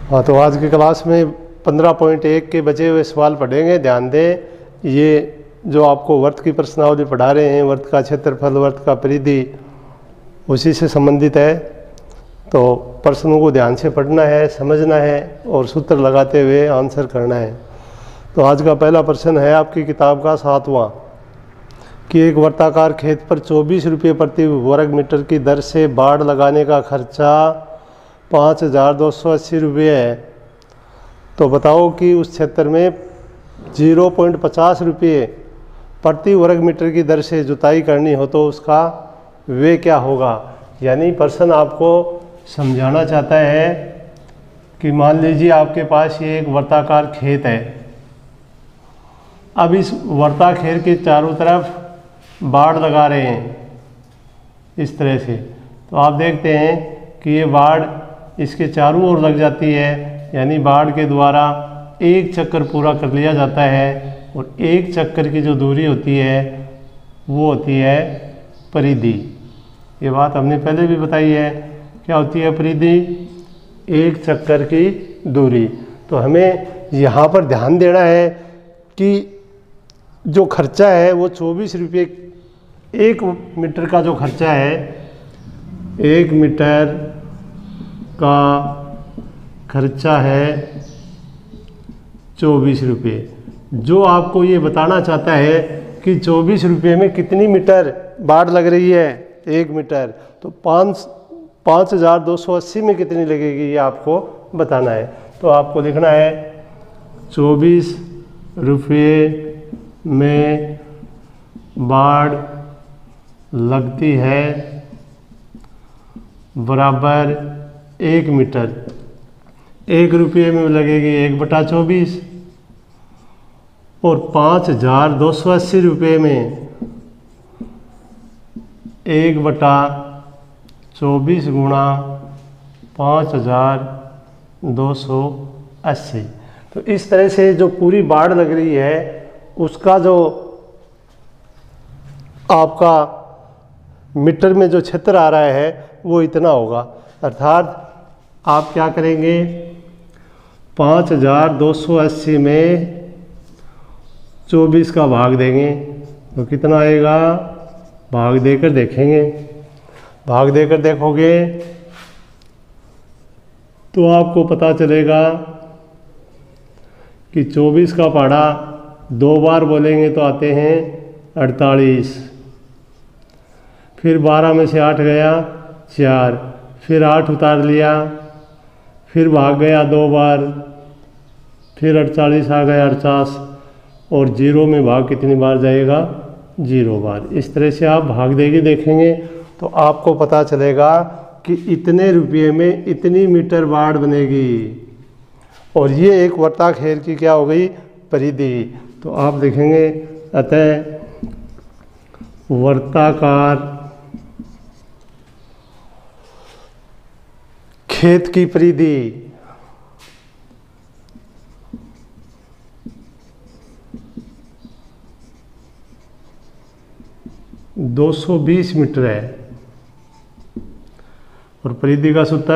हाँ, तो आज की क्लास में 15.1 के बचे हुए सवाल पढ़ेंगे। ध्यान दें, ये जो आपको वर्त की प्रश्नावली पढ़ा रहे हैं, वर्त का क्षेत्रफल, वर्त का परिधि, उसी से संबंधित है। तो प्रश्नों को ध्यान से पढ़ना है, समझना है और सूत्र लगाते हुए आंसर करना है। तो आज का पहला प्रश्न है आपकी किताब का 7वां कि एक वर्ताकार खेत पर 24 रुपये प्रति वर्ग मीटर की दर से बाड़ लगाने का खर्चा 5,280 रुपये है। तो बताओ कि उस क्षेत्र में 0.50 रुपये प्रति वर्ग मीटर की दर से जुताई करनी हो तो उसका व्यय क्या होगा। यानी प्रश्न आपको समझाना चाहता है कि मान लीजिए आपके पास ये एक वर्ताकार खेत है। अब इस वर्ताखेर के चारों तरफ बाड़ लगा रहे हैं इस तरह से। तो आप देखते हैं कि ये बाड़ इसके चारों ओर लग जाती है, यानी बाड़ के द्वारा एक चक्कर पूरा कर लिया जाता है और एक चक्कर की जो दूरी होती है वो होती है परिधि। ये बात हमने पहले भी बताई है। क्या होती है परिधि? एक चक्कर की दूरी। तो हमें यहाँ पर ध्यान देना है कि जो खर्चा है वो 24 रुपये, एक मीटर का जो खर्चा है, एक मीटर का खर्चा है 24 रुपये। जो आपको ये बताना चाहता है कि 24 रुपये में कितनी मीटर बाड़ लग रही है, एक मीटर, तो 5,280 में कितनी लगेगी ये आपको बताना है। तो आपको लिखना है 24 रुपये में बाड़ लगती है बराबर 1 मीटर। 1 रुपये में लगेगी 1/24 और 5,280 रुपये में 1/24 गुणा 5,280। तो इस तरह से जो पूरी बाड़ लग रही है उसका जो आपका मीटर में जो क्षेत्र आ रहा है वो इतना होगा। अर्थात आप क्या करेंगे, 5,280 में 24 का भाग देंगे तो कितना आएगा। भाग देकर देखेंगे, भाग देकर देखोगे तो आपको पता चलेगा कि 24 का पहाड़ा 2 बार बोलेंगे तो आते हैं 48। फिर 12 में से 8 गया 4, फिर 8 उतार लिया, फिर भाग गया 2 बार, फिर 48 आ गया 48 और 0 में भाग कितनी बार जाएगा, 0 बार। इस तरह से आप भाग देके देखेंगे तो आपको पता चलेगा कि इतने रुपये में इतनी मीटर बाड़ बनेगी। और ये एक वर्ताखेर की क्या हो गई, परिधि। तो आप लिखेंगे अतः वर्ताकार खेत की परिधि 220 मीटर है। और परिधि का सूत्र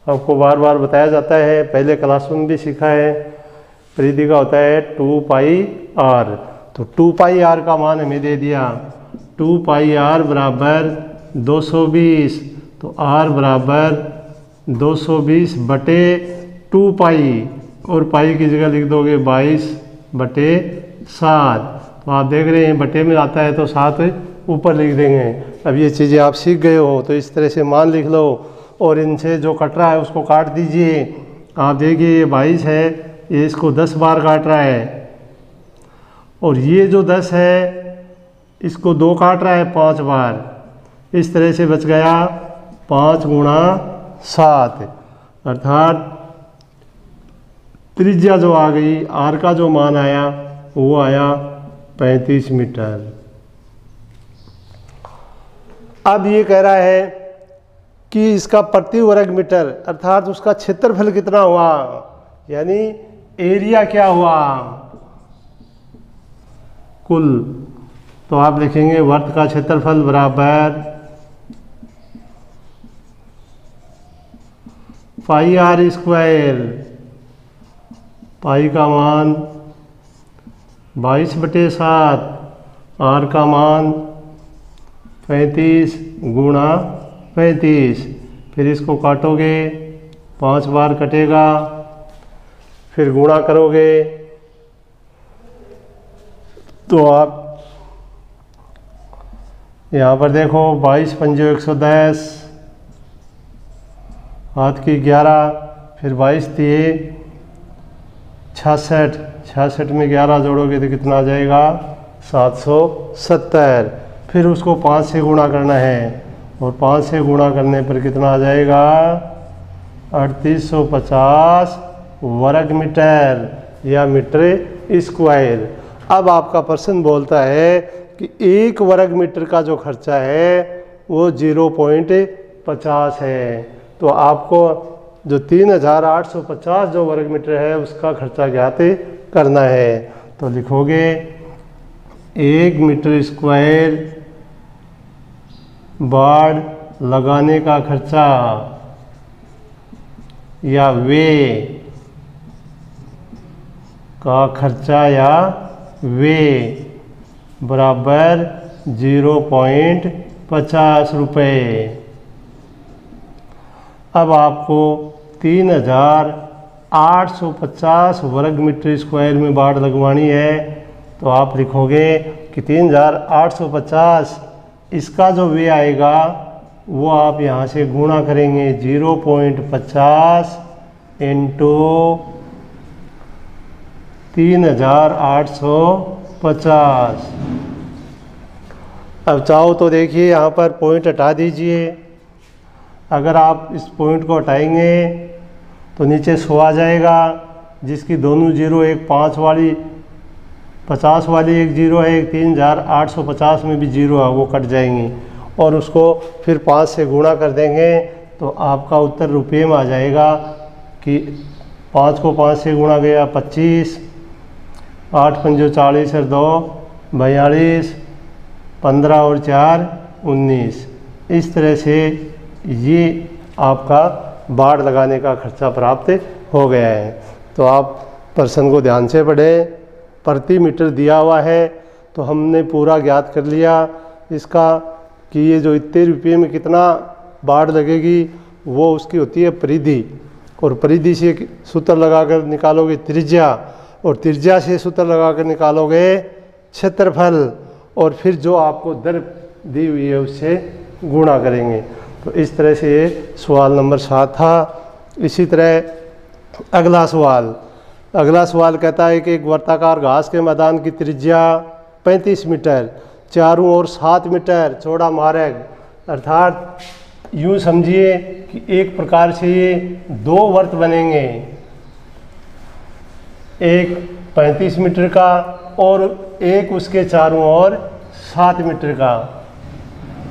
आपको बार बार बताया जाता है, पहले क्लास में भी सीखा है। परिधि का होता है 2πr। तो 2πr का मान हमें दे दिया, 2πr बराबर 220। तो r बराबर 220/2π और पाई की जगह लिख दोगे 22/7। तो आप देख रहे हैं बटे में आता है तो 7 ऊपर लिख देंगे। अब ये चीज़ें आप सीख गए हो तो इस तरह से मान लिख लो और इनसे जो कट रहा है उसको काट दीजिए। आप देखिए ये 22 है, ये इसको 10 बार काट रहा है और ये जो 10 है इसको 2 काट रहा है 5 बार। इस तरह से बच गया 5 गुणा 7। अर्थात त्रिज्या जो आ गई, आर का जो मान आया वो आया 35 मीटर। अब ये कह रहा है कि इसका प्रति वर्ग मीटर अर्थात उसका क्षेत्रफल कितना हुआ, यानी एरिया क्या हुआ कुल। तो आप लिखेंगे वर्त का क्षेत्रफल बराबर पाई आर स्क्वायर, पाई का मान 22/7, आर का मान 35 गुणा 35। फिर इसको काटोगे, 5 बार कटेगा, फिर गुणा करोगे तो आप यहाँ पर देखो 22 पंजे 110, हाथ की 11, फिर 22 दिए 66, 66 में 11 जोड़ोगे तो कितना आ जाएगा 770। फिर उसको 5 से गुणा करना है और 5 से गुणा करने पर कितना आ जाएगा 3850 वर्ग मीटर या मीटर स्क्वायर। अब आपका प्रश्न बोलता है कि 1 वर्ग मीटर का जो खर्चा है वो 0.50 है। तो आपको जो 3850 जो वर्ग मीटर है उसका खर्चा ज्ञात करना है। तो लिखोगे 1 मीटर स्क्वायर बाड़ लगाने का खर्चा या वे का खर्चा या वे बराबर 0.50 रुपये। अब आपको 3850 वर्ग मीटर स्क्वायर में बाड़ लगवानी है। तो आप लिखोगे कि 3850, इसका जो वे आएगा वो आप यहाँ से गुणा करेंगे 0.50 इंटू 3850। अब चाहो तो देखिए यहाँ पर पॉइंट हटा दीजिए। अगर आप इस पॉइंट को हटाएंगे तो नीचे 100 आ जाएगा, जिसकी दोनों जीरो, एक 5 वाली 50 वाली एक जीरो है, एक 3850 में भी जीरो है, वो कट जाएंगी और उसको फिर 5 से गुणा कर देंगे तो आपका उत्तर रुपये में आ जाएगा कि 5 को 5 से गुणा गया 25, 8 पंजो 40 और 2 42, 15 और 4 19। इस तरह से ये आपका बाड़ लगाने का खर्चा प्राप्त हो गया है। तो आप प्रश्न को ध्यान से पढ़ें। प्रति मीटर दिया हुआ है तो हमने पूरा ज्ञात कर लिया इसका कि ये जो इतने रुपये में कितना बाड़ लगेगी वो उसकी होती है परिधि, और परिधि से सूत्र लगाकर निकालोगे त्रिज्या, और त्रिज्या से सूत्र लगाकर निकालोगे क्षेत्रफल, और फिर जो आपको दर दी हुई है उससे गुणा करेंगे। तो इस तरह से ये सवाल नंबर 7 था। इसी तरह अगला सवाल कहता है कि एक वर्ताकार घास के मैदान की त्रिज्या 35 मीटर, चारों ओर 7 मीटर चौड़ा मार्ग, अर्थात यूँ समझिए कि एक प्रकार से ये 2 वर्त बनेंगे, एक 35 मीटर का और एक उसके चारों ओर 7 मीटर का।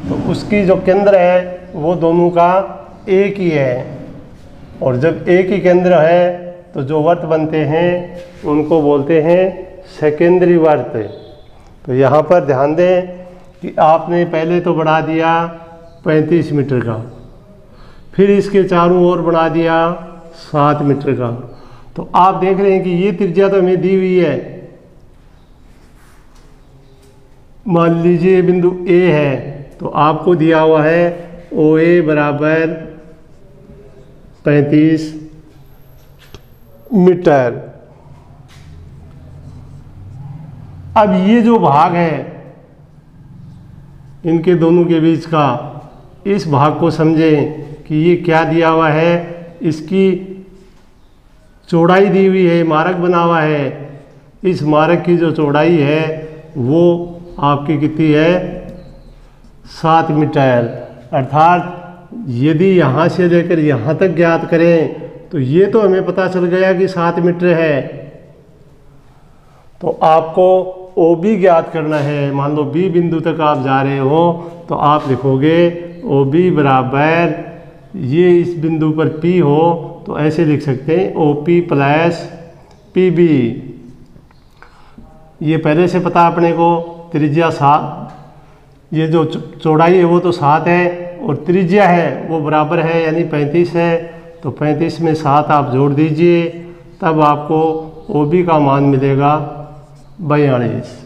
तो उसकी जो केंद्र है वो दोनों का एक ही है, और जब एक ही केंद्र है तो जो वर्त बनते हैं उनको बोलते हैं सेकेंडरी वर्त। तो यहाँ पर ध्यान दें कि आपने पहले तो बढ़ा दिया 35 मीटर का, फिर इसके चारों ओर बढ़ा दिया 7 मीटर का। तो आप देख रहे हैं कि ये त्रिज्या तो हमें दी हुई है, मान लीजिए बिंदु ए है, तो आपको दिया हुआ है OA बराबर 35 मीटर। अब ये जो भाग है इनके दोनों के बीच का, इस भाग को समझें कि ये क्या दिया हुआ है, इसकी चौड़ाई दी हुई है, मार्ग बना हुआ है। इस मार्ग की जो चौड़ाई है वो आपकी कितनी है 7 मीटर। अर्थात यदि यहाँ से लेकर यहाँ तक ज्ञात करें तो ये तो हमें पता चल गया कि 7 मीटर है। तो आपको OB ज्ञात करना है। मान लो B बिंदु तक आप जा रहे हो तो आप लिखोगे OB बराबर, ये इस बिंदु पर P हो तो ऐसे लिख सकते हैं OP प्लस PB। ये पहले से पता अपने को, त्रिज्या 7, ये जो चौड़ाई है वो तो 7 है और त्रिज्या है वो बराबर है यानी 35 है। तो 35 में 7 आप जोड़ दीजिए, तब आपको OB का मान मिलेगा 42।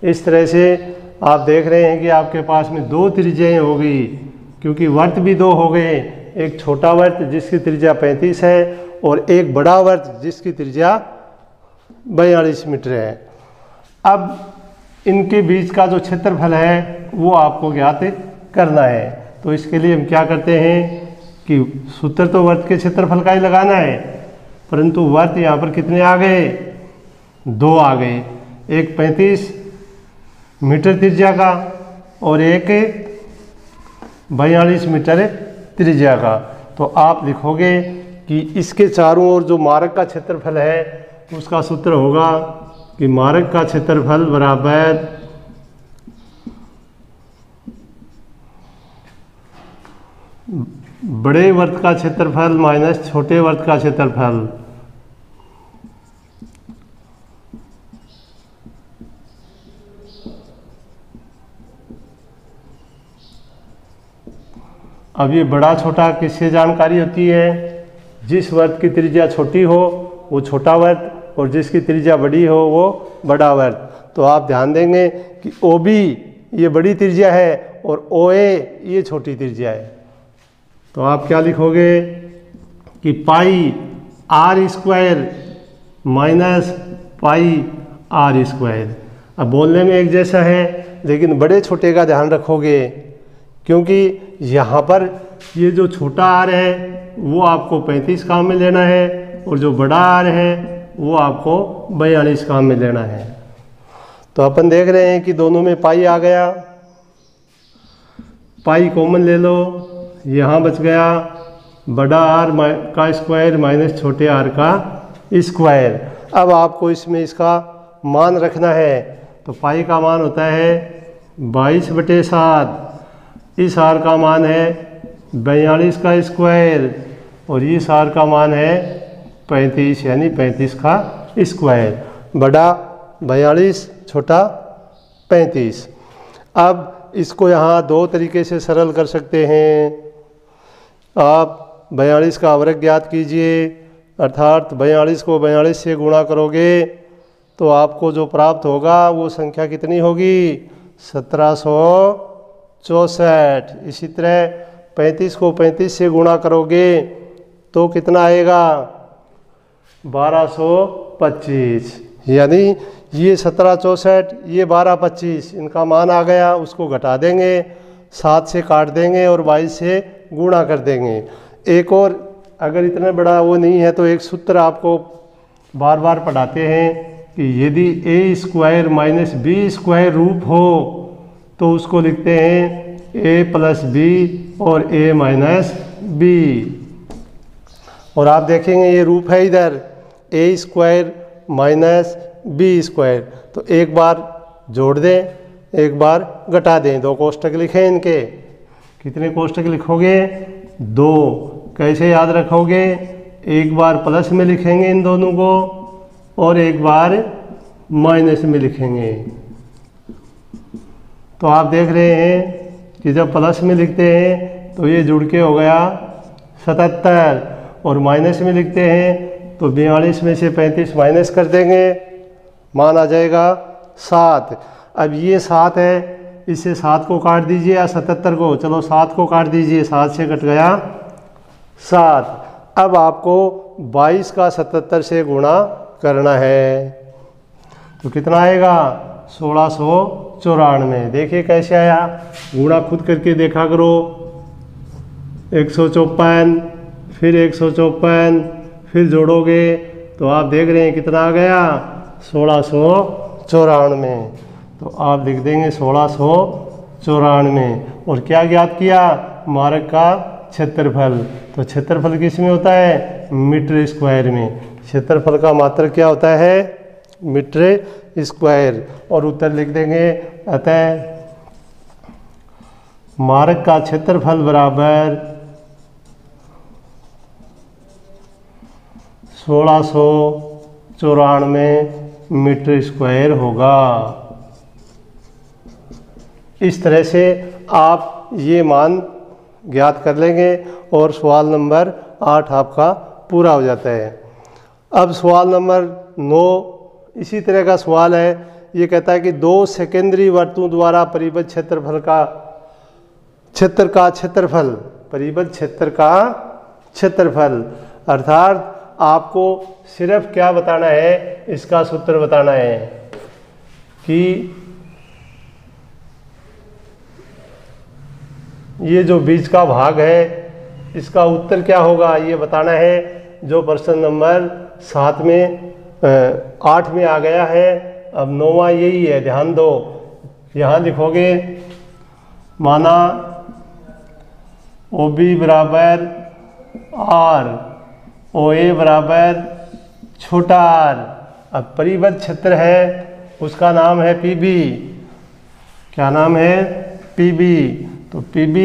इस तरह से आप देख रहे हैं कि आपके पास में 2 त्रिज्याएँ हो गई, क्योंकि वर्त भी 2 हो गए, एक छोटा वर्त जिसकी त्रिज्या 35 है और एक बड़ा वर्त जिसकी त्रिज्या 42 मीटर है। अब इनके बीच का जो क्षेत्रफल है वो आपको ज्ञात करना है। तो इसके लिए हम क्या करते हैं कि सूत्र तो वर्त के क्षेत्रफल का ही लगाना है, परंतु वर्त यहाँ पर कितने आ गए, 2 आ गए, एक 35 मीटर त्रिज्या का और एक 42 मीटर त्रिज्या का। तो आप लिखोगे कि इसके चारों ओर जो मार्ग का क्षेत्रफल है उसका सूत्र होगा कि मार्ग का क्षेत्रफल बराबर बड़े वर्त का क्षेत्रफल माइनस छोटे वर्त का क्षेत्रफल। अब ये बड़ा छोटा किससे जानकारी होती है, जिस वर्त की त्रिज्या छोटी हो वो छोटा वर्त और जिसकी त्रिज्या बड़ी हो वो बड़ा वर्त। तो आप ध्यान देंगे कि OB ये बड़ी त्रिज्या है और OA ये छोटी त्रिज्या है। तो आप क्या लिखोगे कि पाई r² माइनस पाई r²। अब बोलने में एक जैसा है लेकिन बड़े छोटे का ध्यान रखोगे, क्योंकि यहाँ पर ये जो छोटा r है वो आपको 35 काम में लेना है और जो बड़ा r है वो आपको 42 काम में लेना है। तो अपन देख रहे हैं कि दोनों में पाई आ गया, पाई कॉमन ले लो, यहाँ बच गया बड़ा r का स्क्वायर माइनस छोटे r का स्क्वायर। अब आपको इसमें इसका मान रखना है, तो पाई का मान होता है 22/7, इस r का मान है 42 का स्क्वायर और इस r का मान है 35, यानी 35 का स्क्वायर, बड़ा 42 छोटा 35। अब इसको यहाँ 2 तरीके से सरल कर सकते हैं। आप 42 का वर्ग ज्ञात कीजिए, अर्थात 42 को 42 से गुणा करोगे तो आपको जो प्राप्त होगा वो संख्या कितनी होगी, 1764। इसी तरह 35 को 35 से गुणा करोगे तो कितना आएगा, 1225। यानी ये 1764, ये 1225, इनका मान आ गया, उसको घटा देंगे, 7 से काट देंगे और 22 से गुणा कर देंगे। एक और अगर इतना बड़ा वो नहीं है तो एक सूत्र आपको बार बार पढ़ाते हैं कि यदि a² माइनस b² रूप हो तो उसको लिखते हैं a प्लस b और a माइनस b। और आप देखेंगे ये रूप है इधर a² माइनस b², तो एक बार जोड़ दें, एक बार घटा दें, 2 कोष्ठक लिखें इनके। कितने कोष्ठक लिखोगे, 2। कैसे याद रखोगे, एक बार प्लस में लिखेंगे इन दोनों को और एक बार माइनस में लिखेंगे। तो आप देख रहे हैं कि जब प्लस में लिखते हैं तो ये जुड़ के हो गया 77 और माइनस में लिखते हैं तो 42 में से 35 माइनस कर देंगे, मान आ जाएगा 7। अब ये 7 है, इससे 7 को काट दीजिए या 77 को, चलो 7 को काट दीजिए, 7 से कट गया 7। अब आपको 22 का 77 से गुणा करना है तो कितना आएगा, 1694। देखिए कैसे आया, गुणा खुद करके देखा करो। 154 फिर 154 फिर जोड़ोगे तो आप देख रहे हैं कितना आ गया, 1694। तो आप लिख देंगे 1694। और क्या ज्ञात किया, मार्ग का क्षेत्रफल। तो क्षेत्रफल किस में होता है, मीटर स्क्वायर में। क्षेत्रफल का मात्रक क्या होता है, मीटर स्क्वायर। और उत्तर लिख देंगे, अतः मार्ग का क्षेत्रफल बराबर 1694 मीटर स्क्वायर होगा। इस तरह से आप ये मान ज्ञात कर लेंगे और सवाल नंबर 8 आपका पूरा हो जाता है। अब सवाल नंबर 9 इसी तरह का सवाल है। ये कहता है कि दो सेकेंडरी वर्तुओं द्वारा परिबद्ध क्षेत्रफल का क्षेत्रफल परिबद्ध क्षेत्र का क्षेत्रफल, अर्थात आपको सिर्फ क्या बताना है, इसका सूत्र बताना है कि ये जो बीच का भाग है इसका उत्तर क्या होगा, ये बताना है, जो प्रश्न नंबर 8 में आ गया है। अब 9वां यही है, ध्यान दो। यहाँ लिखोगे माना OB बराबर R, OA बराबर छोटा r। अब परिबद्ध क्षेत्र है उसका नाम है PB। क्या नाम है? PB। तो PB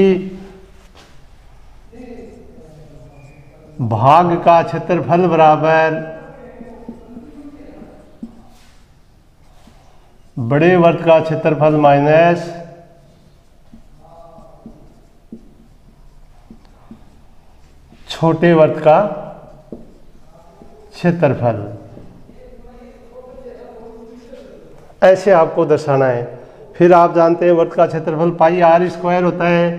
भाग का क्षेत्रफल बराबर बड़े वर्ग का क्षेत्रफल माइनस छोटे वर्ग का क्षेत्रफल, ऐसे आपको दर्शाना है। फिर आप जानते हैं वर्ग का क्षेत्रफल पाई r स्क्वायर होता है,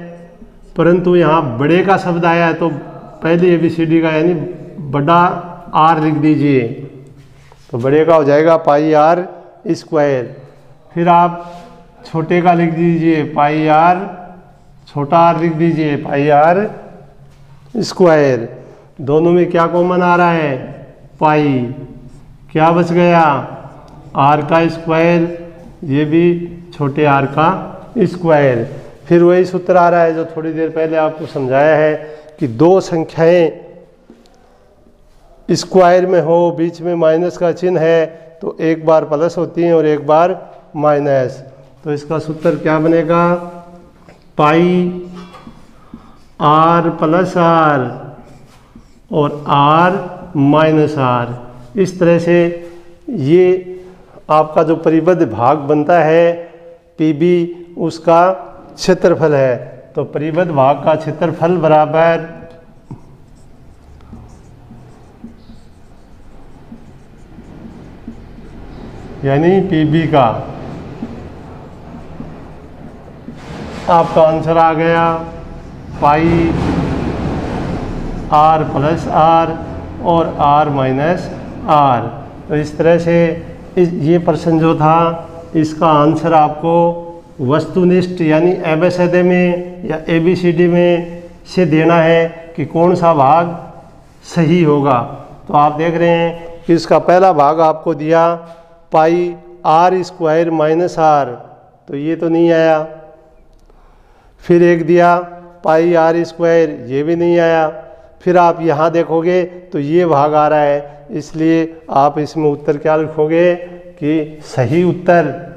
परंतु यहाँ बड़े का शब्द आया है तो पहले ABCD का यानी बड़ा R लिख दीजिए, तो बड़े का हो जाएगा पाई r स्क्वायर। फिर आप छोटे का लिख दीजिए पाई r, छोटा r लिख दीजिए पाई r स्क्वायर। दोनों में क्या कॉमन आ रहा है? पाई। क्या बच गया? r का स्क्वायर, ये भी छोटे r का स्क्वायर। फिर वही सूत्र आ रहा है जो थोड़ी देर पहले आपको समझाया है कि दो संख्याएं स्क्वायर में हो, बीच में माइनस का चिन्ह है, तो एक बार प्लस होती हैं और एक बार माइनस। तो इसका सूत्र क्या बनेगा? पाई r प्लस r और r माइनस r। इस तरह से ये आपका जो परिबद्ध भाग बनता है PB, उसका क्षेत्रफल है। तो परिबद्ध भाग का क्षेत्रफल बराबर यानी PB का आपका आंसर आ गया पाई r प्लस r और r माइनस r। तो इस तरह से ये प्रश्न जो था इसका आंसर आपको वस्तुनिष्ठ यानी ABCD में या ABCD में से देना है कि कौन सा भाग सही होगा। तो आप देख रहे हैं कि इसका पहला भाग आपको दिया पाई r स्क्वायर माइनस r, तो ये तो नहीं आया। फिर एक दिया पाई r स्क्वायर, ये भी नहीं आया। फिर आप यहाँ देखोगे तो ये भाग आ रहा है, इसलिए आप इसमें उत्तर क्या लिखोगे कि सही उत्तर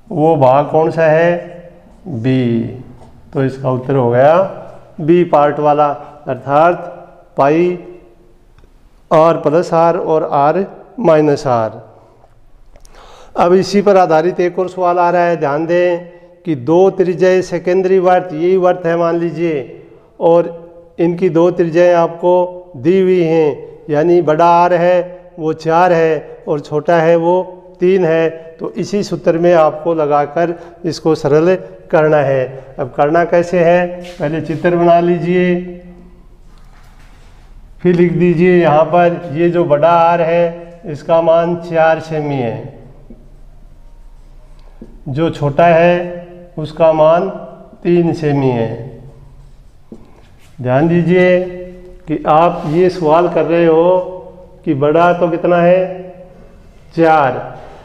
वो भाग कौन सा है? B। तो इसका उत्तर हो गया B पार्ट वाला, अर्थात पाई r प्लस r और r माइनस r। अब इसी पर आधारित एक और सवाल आ रहा है। ध्यान दें कि दो त्रिज्याएं सेकेंडरी वर्त, यही वर्त है मान लीजिए, और इनकी दो त्रिज्याएं आपको दी हुई हैं, यानी बड़ा r है वो 4 है और छोटा है वो 3 है। तो इसी सूत्र में आपको लगाकर इसको सरल करना है। अब करना कैसे है? पहले चित्र बना लीजिए, फिर लिख दीजिए यहाँ पर ये जो बड़ा r है इसका मान 4 सेमी है, जो छोटा है उसका मान 3 सेमी है। ध्यान दीजिए कि आप ये सवाल कर रहे हो कि बड़ा तो कितना है 4,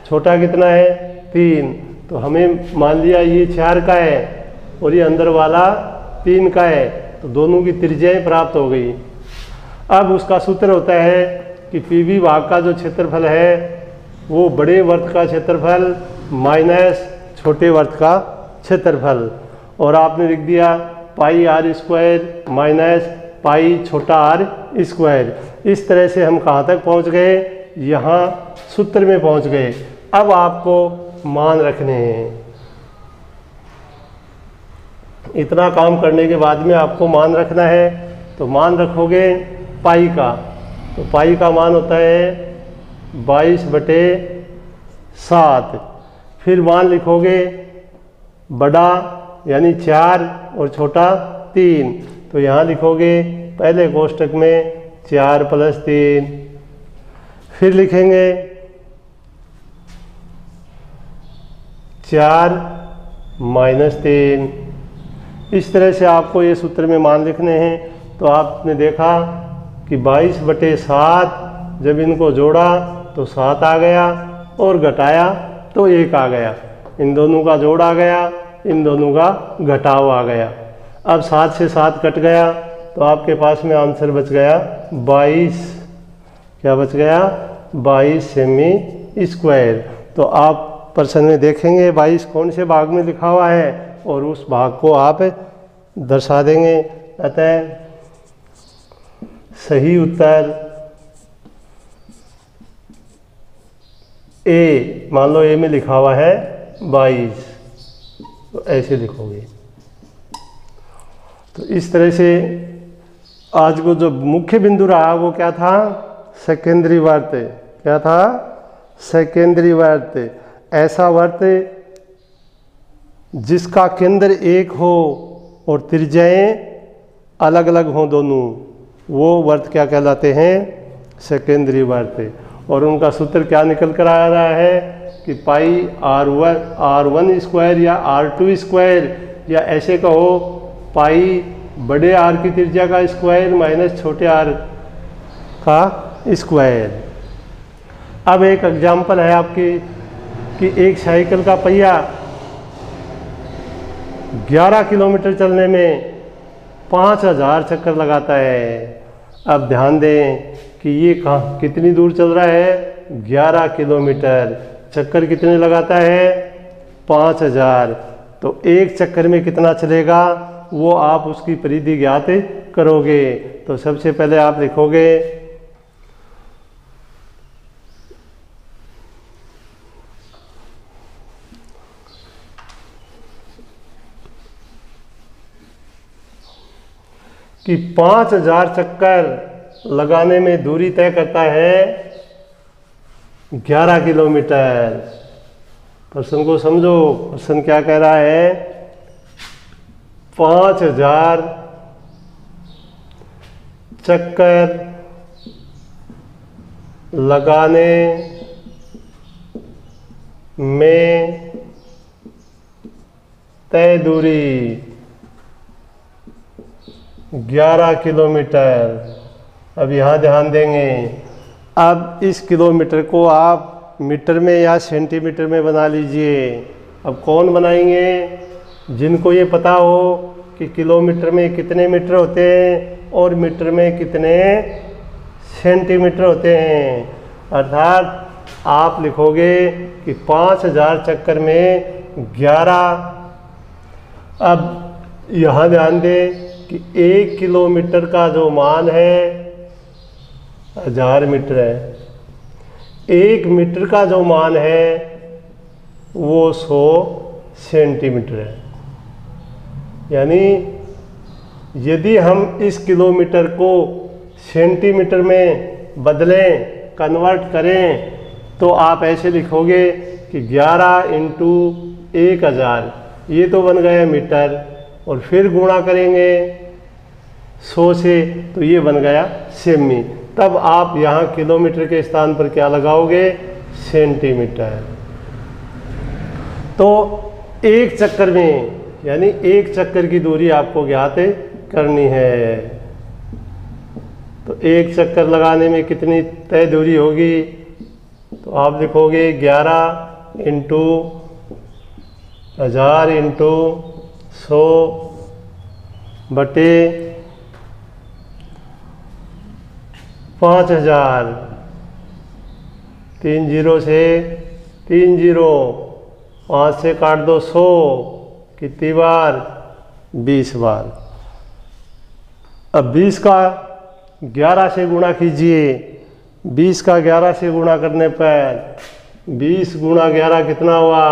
छोटा कितना है 3, तो हमें मान लिया ये 4 का है और ये अंदर वाला 3 का है, तो दोनों की त्रिज्याएं प्राप्त हो गई। अब उसका सूत्र होता है कि PB भाग का जो क्षेत्रफल है वो बड़े वर्ग का क्षेत्रफल माइनस छोटे वर्ग का क्षेत्रफल, और आपने लिख दिया पाई r स्क्वायर माइनस पाई छोटा r स्क्वायर। इस तरह से हम कहाँ तक पहुँच गए? यहाँ सूत्र में पहुँच गए। अब आपको मान रखने हैं। इतना काम करने के बाद में आपको मान रखना है, तो मान रखोगे पाई का, तो पाई का मान होता है 22/7। फिर मान लिखोगे बड़ा यानी 4 और छोटा 3, तो यहाँ लिखोगे पहले कोष्टक में 4 + 3, फिर लिखेंगे 4 - 3। इस तरह से आपको ये सूत्र में मान लिखने हैं। तो आपने देखा कि 22/7 जब इनको जोड़ा तो 7 आ गया और घटाया तो 1 आ गया। इन दोनों का जोड़ आ गया, इन दोनों का घटाव आ गया। अब 7 से 7 कट गया तो आपके पास में आंसर बच गया 22। क्या बच गया? 22 सेमी²। तो आप प्रश्न में देखेंगे 22 कौन से भाग में लिखा हुआ है और उस भाग को आप दर्शा देंगे। अतः सही उत्तर ए, मान लो ए में लिखा हुआ है 22, तो ऐसे लिखोगे। तो इस तरह से आज को जो मुख्य बिंदु रहा वो क्या था? सेकेंडरी वर्त। क्या था? सेकेंडरी वर्त। ऐसा वर्त जिसका केंद्र एक हो और त्रिज्याएं अलग अलग हों दोनों, वो वर्त क्या कहलाते हैं? सेकेंडरी वर्त। और उनका सूत्र क्या निकल कर आ रहा है कि पाई r1² या r2² या ऐसे कहो पाई बड़े आर की त्रिज्या का स्क्वायर माइनस छोटे आर का स्क्वायर। अब एक एग्जाम्पल है आपकी कि एक साइकिल का पहिया 11 किलोमीटर चलने में 5000 चक्कर लगाता है। अब ध्यान दें कि ये कहाँ कितनी दूर चल रहा है? 11 किलोमीटर। चक्कर कितने लगाता है? 5000। तो एक चक्कर में कितना चलेगा वो आप उसकी परिधि ज्ञात करोगे। तो सबसे पहले आप लिखोगे कि 5000 चक्कर लगाने में दूरी तय करता है 11 किलोमीटर। प्रश्न को समझो, प्रश्न क्या कह रहा है? 5000 चक्कर लगाने में तय दूरी 11 किलोमीटर। अब यहाँ ध्यान देंगे, अब इस किलोमीटर को आप मीटर में या सेंटीमीटर में बना लीजिए। अब कौन बनाएंगे? जिनको ये पता हो कि किलोमीटर में कितने मीटर होते हैं और मीटर में कितने सेंटीमीटर होते हैं। अर्थात आप लिखोगे कि 5000 चक्कर में 11। अब यहाँ ध्यान दें कि 1 किलोमीटर का जो मान है 1000 मीटर है। 1 मीटर का जो मान है वो 100 सेंटीमीटर है। यानी यदि हम इस किलोमीटर को सेंटीमीटर में बदलें, कन्वर्ट करें, तो आप ऐसे लिखोगे कि 11 × 1000, ये तो बन गया मीटर, और फिर गुणा करेंगे 100 से तो ये बन गया सेमी। तब आप यहाँ किलोमीटर के स्थान पर क्या लगाओगे? सेंटीमीटर। तो एक चक्कर में, यानी एक चक्कर की दूरी आपको ज्ञात करनी है। तो एक चक्कर लगाने में कितनी तय दूरी होगी? तो आप लिखोगे 11 × 1000 × 100 बटे 5000। 3 0 से 3 0, 5 से काट दो 100, कितनी बार? 20 बार। अब 20 का 11 से गुणा कीजिए। 20 का 11 से गुणा करने पर 20 × 11 कितना हुआ?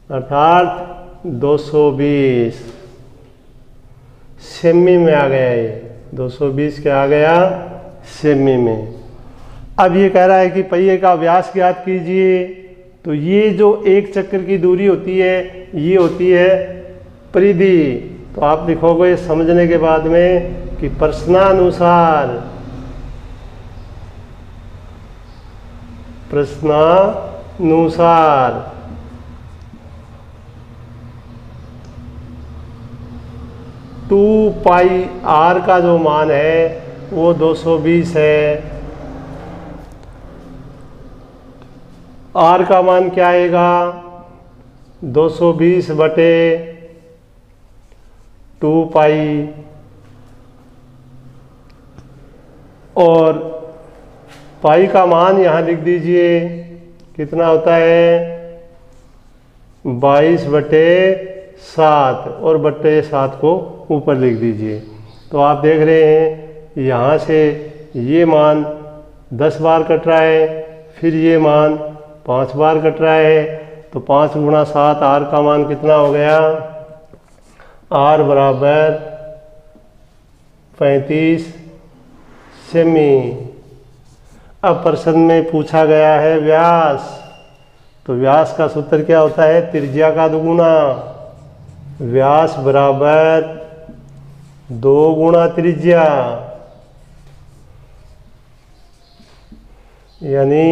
अर्थात 220 सेमी में आ गया। ये 220 क्या आ गया? सेमी में। अब ये कह रहा है कि पहिए का व्यास ज्ञात कीजिए। तो ये जो एक चक्कर की दूरी होती है ये होती है परिधि। तो आप लिखोगे समझने के बाद में कि प्रश्नानुसार 2 पाई r का जो मान है वो 220 है। r का मान क्या आएगा? 220 बटे 2 पाई, और पाई का मान यहाँ लिख दीजिए कितना होता है? 22 बटे 7, और बटे 7 को ऊपर लिख दीजिए। तो आप देख रहे हैं यहाँ से ये मान 10 बार कट रहा है, फिर ये मान 5 बार कट रहा है। तो 5 गुणा 7 r का मान कितना हो गया? r बराबर 35 सेमी। अब प्रश्न में पूछा गया है व्यास। तो व्यास का सूत्र क्या होता है? त्रिज्या का दुगुना। व्यास बराबर 2 गुणा त्रिज्या, यानी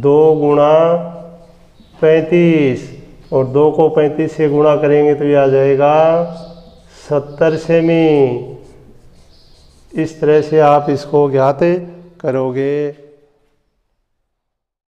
2 गुणा 35, और 2 को 35 से गुणा करेंगे तो ये आ जाएगा 70 सेमी। इस तरह से आप इसको ज्ञात करोगे।